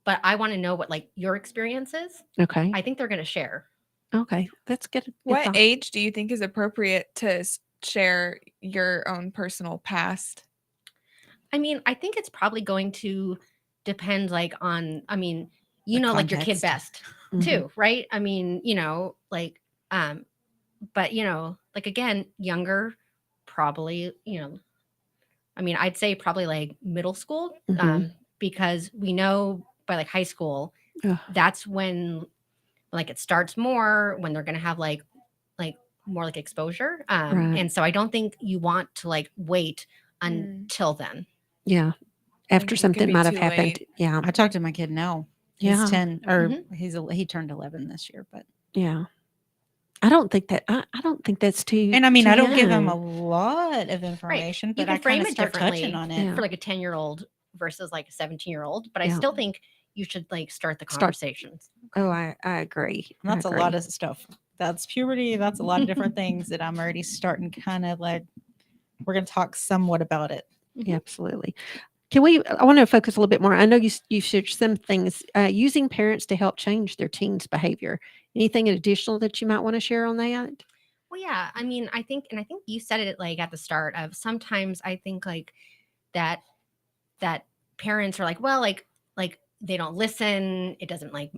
but I want to know what like your experience is. Okay. I think they're going to share. Okay, that's good. What age do you think is appropriate to share your own personal past? I mean, I think it's probably going to depend like on, The like your kid context. best Mhm. too, right? I mean, like, but like again, younger, probably, I'd say probably like middle school, Mhm. because we know by like high school, Ugh. that's when like it starts more, when they're going to have like more like exposure. Right. And so I don't think you want to like wait until then. Yeah. After it could something be might have too happened. late. Yeah. I talked to my kid now. He's Yeah. 10 or Mhm. he turned 11 this year, but Yeah. I don't think that's too. and I mean, too I don't give him a young. lot of Right. information, You but can I kind frame of it start touching differently on it. Yeah. for like a 10-year-old versus like a 17-year-old, but I Yeah. still think you should like start the Start- conversations. Oh, I agree. And that's I a lot agree. of stuff. That's puberty. That's a lot of different things that I'm already starting kind of like, we're going to talk somewhat about it. Yeah, absolutely. I want to focus a little bit more. I know you shared some things using parents to help change their teens' behavior. Anything additional that you might want to share on that? Well, yeah, I mean, I think you said it like at the start of sometimes I think like that parents are like, well, like they don't listen. It doesn't like,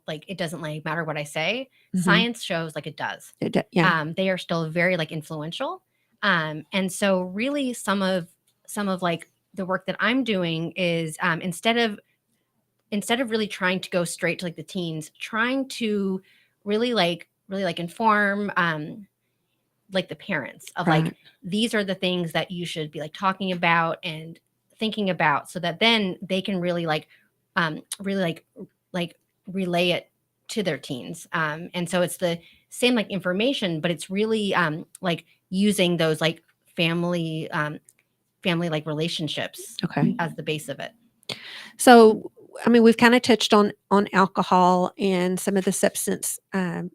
like it doesn't like matter what I say. Mhm. Science shows like it does. Yeah. They are still very like influential. And so really some of like the work that I'm doing is instead of really trying to go straight to like the teens, trying to really like inform like the parents of Right. like these are the things that you should be like talking about and thinking about, so that then they can really like relay it to their teens. And so it's the same like information, but it's really like using those like family like relationships Okay. as the base of it. So, I mean, we've kind of touched on alcohol and some of the substance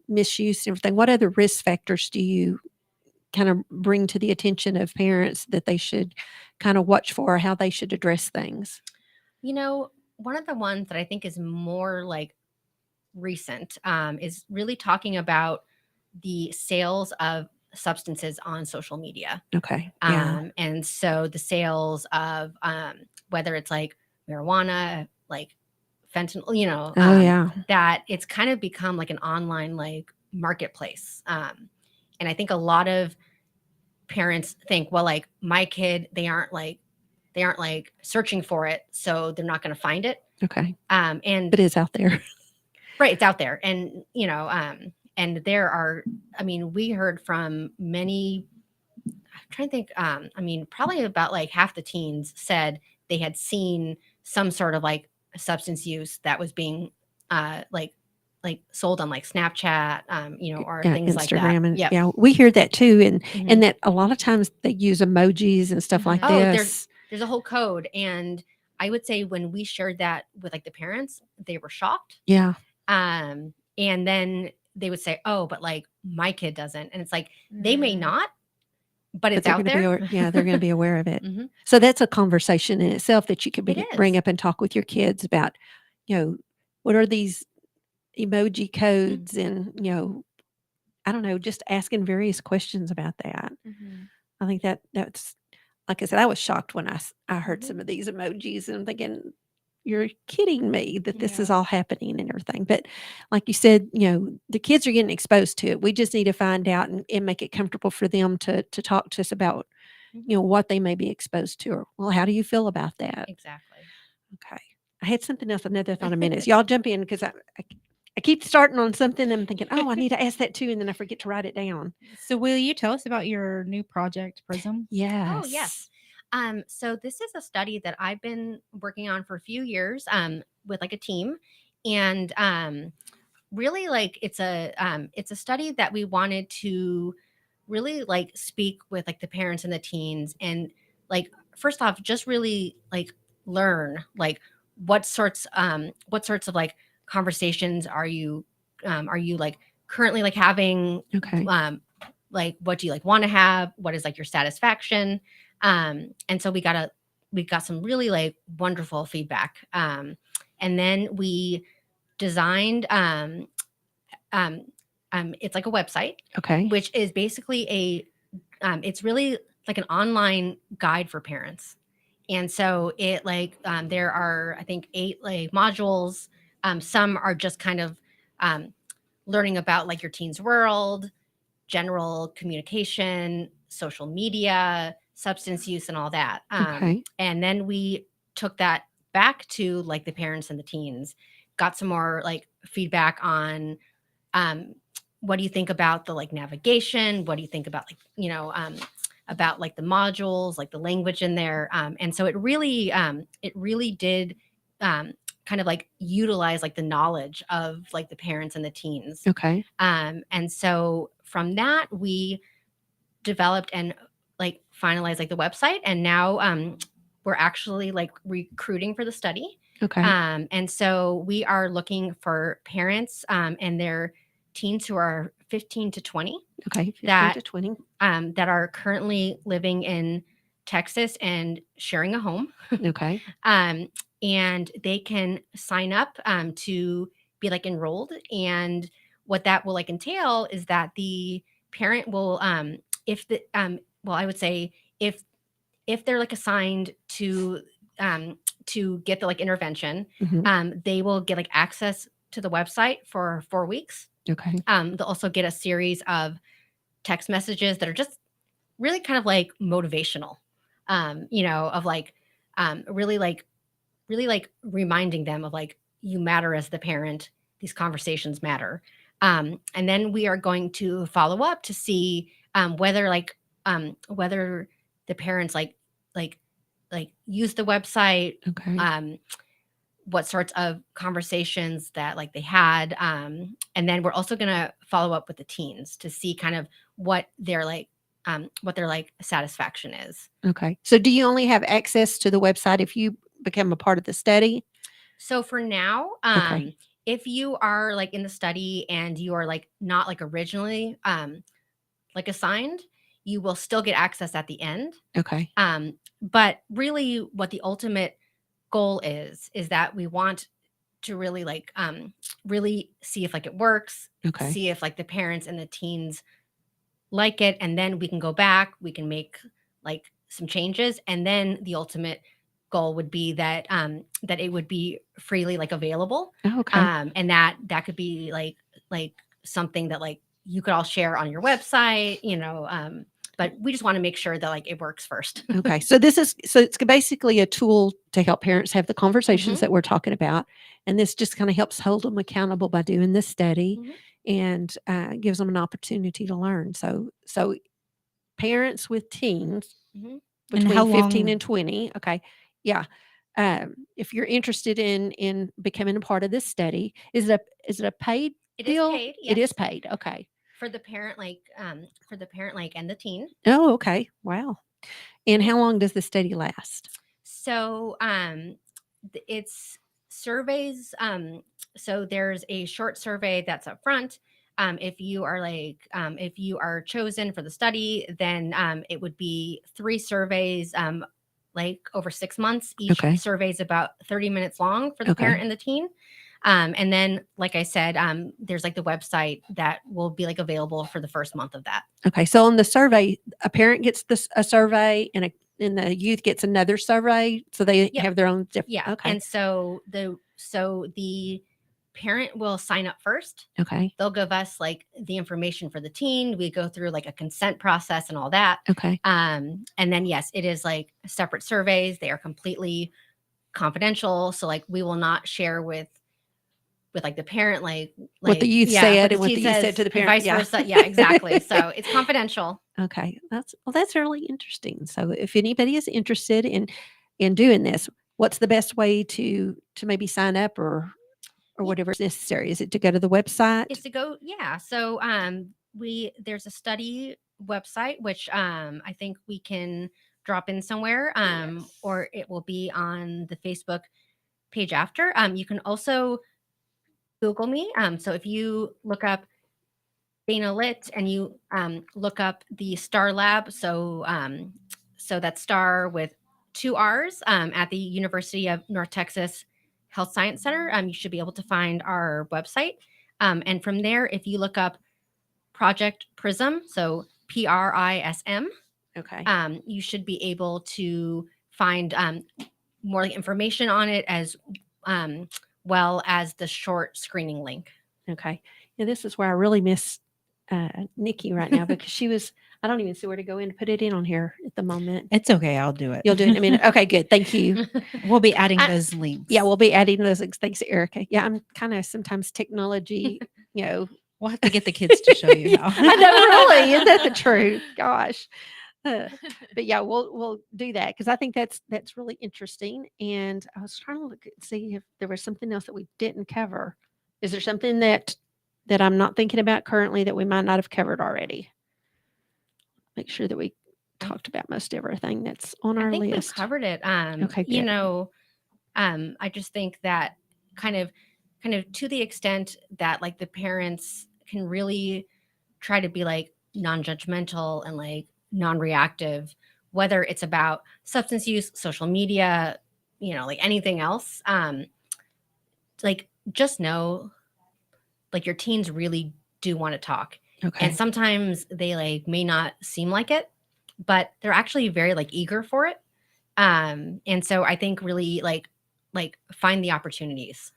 misuse and everything. What other risk factors do you kind of bring to the attention of parents that they should kind of watch for, how they should address things? One of the ones that I think is more like recent is really talking about the sales of substances on social media. Okay. Yeah. And so the sales of whether it's like marijuana, like fentanyl, Oh, yeah. that it's kind of become like an online like marketplace. And I think a lot of parents think, well, like my kid, they aren't like searching for it, so they're not going to find it. Okay. And But it's out there. right, it's out there, and and there are. I mean, we heard from many. I'm trying to think. I mean, probably about like half the teens said they had seen some sort of like substance use that was being like sold on like Snapchat, or Yeah, things Instagram like that. and Yep. yeah, we hear that too, and Mhm. that a lot of times they use emojis and stuff like Oh, this. there's a whole code, and I would say when we shared that with like the parents, they were shocked. Yeah. And then they would say, "Oh, but like my kid doesn't," and it's like they may not, but But it's they're out going to be there. aware, yeah, they're going to be aware of it. Mhm. So that's a conversation in itself that you could It bring is. up and talk with your kids about, what are these emoji codes and, I don't know, just asking various questions about that. I think that's like I said, I was shocked when I heard some of these emojis and I'm thinking, you're kidding me that this is Yeah. all happening and everything. But like you said, the kids are getting exposed to it. We just need to find out and make it comfortable for them to talk to us about, what they may be exposed to. Or, well, how do you feel about that? Exactly. Okay. I had something else, another thought a minute. Y'all jump in because I keep starting on something and I'm thinking, oh, I need to ask that too. And then I forget to write it down. So, will you tell us about your new project, Prism? Yes. Oh, yes. So this is a study that I've been working on for a few years with like a team, and really like it's a study that we wanted to really like speak with like the parents and the teens, and like first off just really like learn like what sorts of like conversations are you like currently like having, Okay. like what do you like want to have, what is like your satisfaction, and so we got some really like wonderful feedback, and then we designed it's like a website, Okay. which is basically it's really like an online guide for parents. And so it like there are I think 8 like modules. Some are just kind of learning about like your teen's world, general communication, social media, substance use, and all that. Okay. And then we took that back to like the parents and the teens, got some more like feedback on what do you think about the like navigation? What do you think about like, about like the modules, like the language in there. And so it really did kind of like utilize like the knowledge of like the parents and the teens. Okay. And so from that, we developed and like finalized like the website. And now we're actually like recruiting for the study. Okay. And so we are looking for parents and their teens who are 15 to 20. Okay. 15 that to 20. that are currently living in Texas and sharing a home. Okay. And they can sign up to be like enrolled. And what that will like entail is that the parent will, if the, well, I would say if they're like assigned to get the like intervention, they will get like access to the website for 4 weeks. Okay. They'll also get a series of text messages that are just really kind of like motivational, of like really like reminding them of like, you matter as the parent, these conversations matter. And then we are going to follow up to see whether the parents like use the website, Okay. what sorts of conversations that like they had. And then we're also going to follow up with the teens to see kind of what their satisfaction is. Okay. So do you only have access to the website if you become a part of the study? So for now, Okay. if you are like in the study and you are like not like originally like assigned, you will still get access at the end. Okay. But really what the ultimate goal is that we want to really like really see if like it works, Okay. see if like the parents and the teens like it, and then we can go back, we can make like some changes, and then the ultimate goal would be that that it would be freely like available. Oh, okay. And that could be like something that like you could all share on your website, but we just want to make sure that like it works first. Okay. So it's basically a tool to help parents have the conversations that we're talking about. And this just kind of helps hold them accountable by doing this study and gives them an opportunity to learn. So parents with teens between how 15 long- and 20. Okay. Yeah. If you're interested in becoming a part of this study, is it a paid It is deal? paid, It is yes. paid. Okay. For the parent and the teen. Oh, okay. Wow. And how long does the study last? So it's surveys. So there's a short survey that's up front. If you are chosen for the study, then it would be 3 surveys like over 6 months. Each Okay. survey is about 30 minutes long for the Okay. parent and the teen. And then, like I said, there's like the website that will be like available for the first month of that. Okay. So on the survey, a parent gets a survey and the youth gets another survey. So they Yep. have their own different. Yeah. Okay. And so the parent will sign up first. Okay. They'll give us like the information for the teen. We go through like a consent process and all that. Okay. And then yes, it is like separate surveys. They are completely confidential. So like we will not share with like the parent, like What the youth said and what the youth said to the and parent. vice Yeah. versa. Yeah, exactly. So it's confidential. Okay. That's really interesting. So if anybody is interested in doing this, what's the best way to maybe sign up or whatever is necessary? Is it to go to the website? It's to go, yeah. So there's a study website which I think we can drop in somewhere, Yes. or it will be on the Facebook page after. You can also Google me. So if you look up Dana Litt and you look up the STAR Lab, so that's STAR with 2 R's at the University of North Texas Health Science Center, you should be able to find our website. And from there, if you look up Project PRISM, so PRISM, Okay. you should be able to find more information on it as well as the short screening link. Okay. Yeah, this is where I really miss Nikki right now because I don't even see where to go in to put it in on here at the moment. It's okay. I'll do it. You'll do it in a minute. Okay, good. Thank you. We'll be adding those links. Yeah, we'll be adding those links. Thanks, Erica. Yeah, I'm kind of sometimes technology, We'll have to get the kids to show you how. I know, really. Isn't that the truth? Gosh. But yeah, we'll do that because I think that's really interesting. And I was trying to look see if there was something else that we didn't cover. Is there something that I'm not thinking about currently that we might not have covered already? Make sure that we talked about most everything that's on I our think we've list. covered it. Okay, You good. know, I just think that kind of to the extent that like the parents can really try to be like non-judgmental and like non-reactive, whether it's about substance use, social media, like anything else. Like just know like your teens really do want to talk. Okay. And sometimes they like may not seem like it, but they're actually very like eager for it. And so I think really like find the opportunities.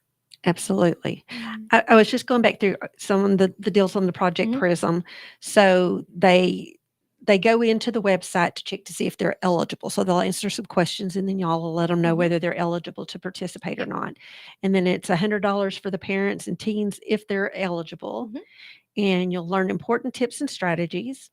Absolutely. I was just going back through some of the deals on the Project Mhm. Prism. So they go into the website to check to see if they're eligible. So they'll answer some questions and then y'all will let them know Mhm. whether they're eligible to participate or not. And then it's $100 for the parents and teens if they're eligible. Mhm. And you'll learn important tips and strategies.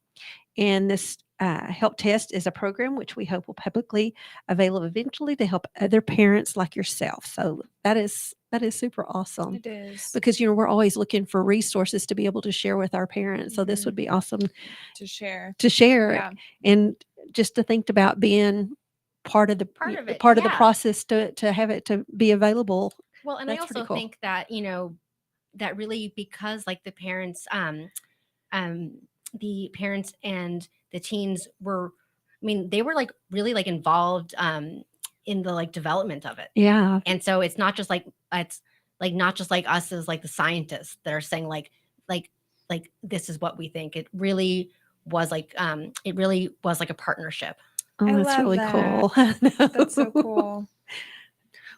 And this help test is a program which we hope will publicly available eventually to help other parents like yourself. So that is super awesome It is because we're always looking for resources to be able to share with our parents. So this would be awesome to share. to share Yeah. and just to think about being part of the Part of it, part of the yeah. process to have it to be available. Well, and That's I pretty also cool. think that, that really because like the parents and the teens were, they were like really like involved in the like development of it. Yeah. And so it's not just like not just like us as like the scientists that are saying like this is what we think. It really was like a partnership. Oh, I that's love really that. cool. I That's so know. cool.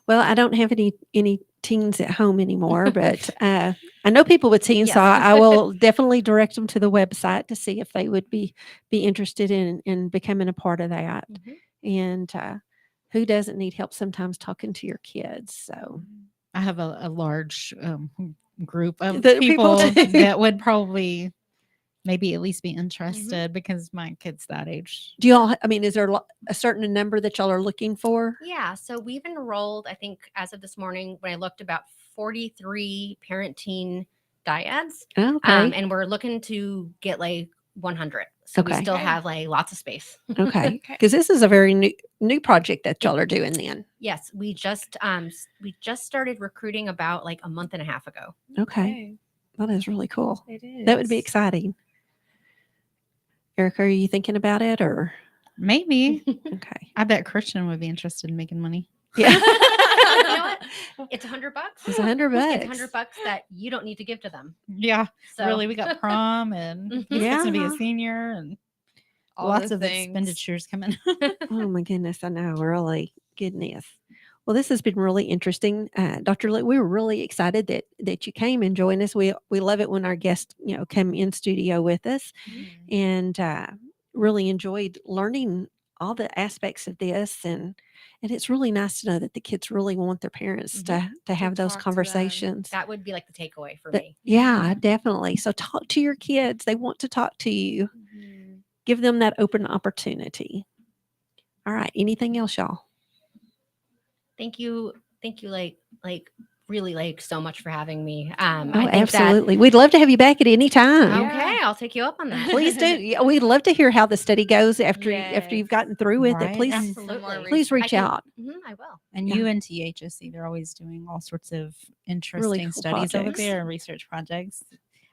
Well, I don't have any teens at home anymore, but I know people with teens, so Yes. I will definitely direct them to the website to see if they would be interested in becoming a part of that. Mhm. And who doesn't need help sometimes talking to your kids? So I have a large group of The people people too. that would probably maybe at least be interested because my kid's that age. do y'all? I mean, is there a certain number that y'all are looking for? Yeah, so we've enrolled, I think, as of this morning, when I looked, about 43 parent-teen dyads, Okay. and we're looking to get like 100. So we Okay. still Okay. have like lots of space. Okay. Okay. Because this is a very new project that y'all are doing. Then Yes, we just started recruiting about like a month and a half ago. okay, that is really cool. It is. That would be exciting. Erica, are you thinking about it or? Maybe. Okay. I bet Christian would be interested in making money. Yeah. You know what? It's $100. It's $100. It's $100 that you don't need to give to them. Yeah. So Really, we got prom and Mhm. he's fixing to be a Yeah. senior and All lots the of things. expenditures coming. Oh my goodness, I know, really. Goodness. Well, this has been really interesting. Dr. Lee, we were really excited that you came and joined us. We love it when our guests, come in studio with us and really enjoyed learning all the aspects of this and it's really nice to know that the kids really want their parents to have those talk to them. conversations. that would be like the takeaway for That- me. yeah, definitely. So talk to your kids. They want to talk to you. Mhm. Give them that open opportunity. All right. Anything else, y'all? Thank you, like really like so much for having me. Oh, I think absolutely. We'd love to have you back at any that time. okay, I'll take you up on that. Please do. Yeah, we'd love to hear how the study goes after Yes. you've gotten through with it. Right. Please, Absolutely. please reach out. I will. And Yeah. UNTHSC, they're always doing all sorts of interesting cool studies over projects. there and research projects.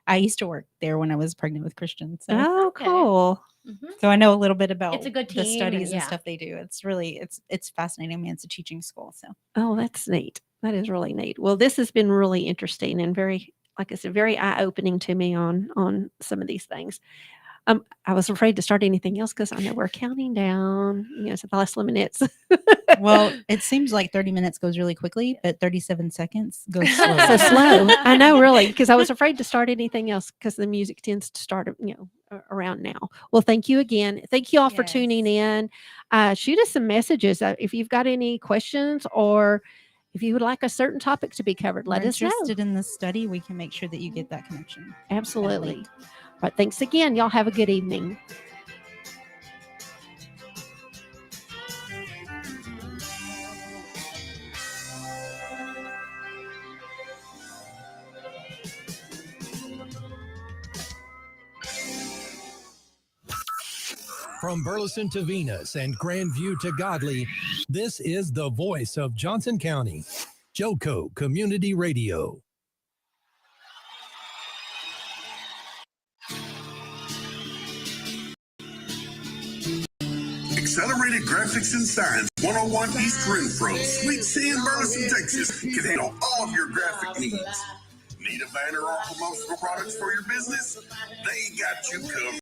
I used to work there when I was pregnant with Christian. So, Oh, Okay. cool. Mhm. so I know a little bit about It's a good the team studies and and stuff they do. It's really, it's fascinating. I mean, it's a teaching school. So Oh, that's neat. That is really neat. Well, this has been really interesting and very, like I said, very eye-opening to me on some of these things. I was afraid to start anything else because I know we're counting down. It's the last 11 minutes. well, it seems like 30 minutes goes really quickly, but 37 seconds goes slow. So slow. I know, really, because I was afraid to start anything else because the music tends to start, around now. Well, thank you again. Thank you all for tuning in. Shoot us some messages if you've got any questions or if you would like a certain topic to be covered. Let We're us know. interested in the study. We can make sure that you get that connection. Absolutely. But thanks again. Y'all have a good evening. From Burleson to Venus and Grandview to Godley, this is the voice of Johnson County, Joco Community Radio. Accelerated Graphics and Signs, 101 East Renfro, Suite C in Burleson, Texas, can handle all of your graphic needs. Need a banner or promotional products for your business? They got you covered.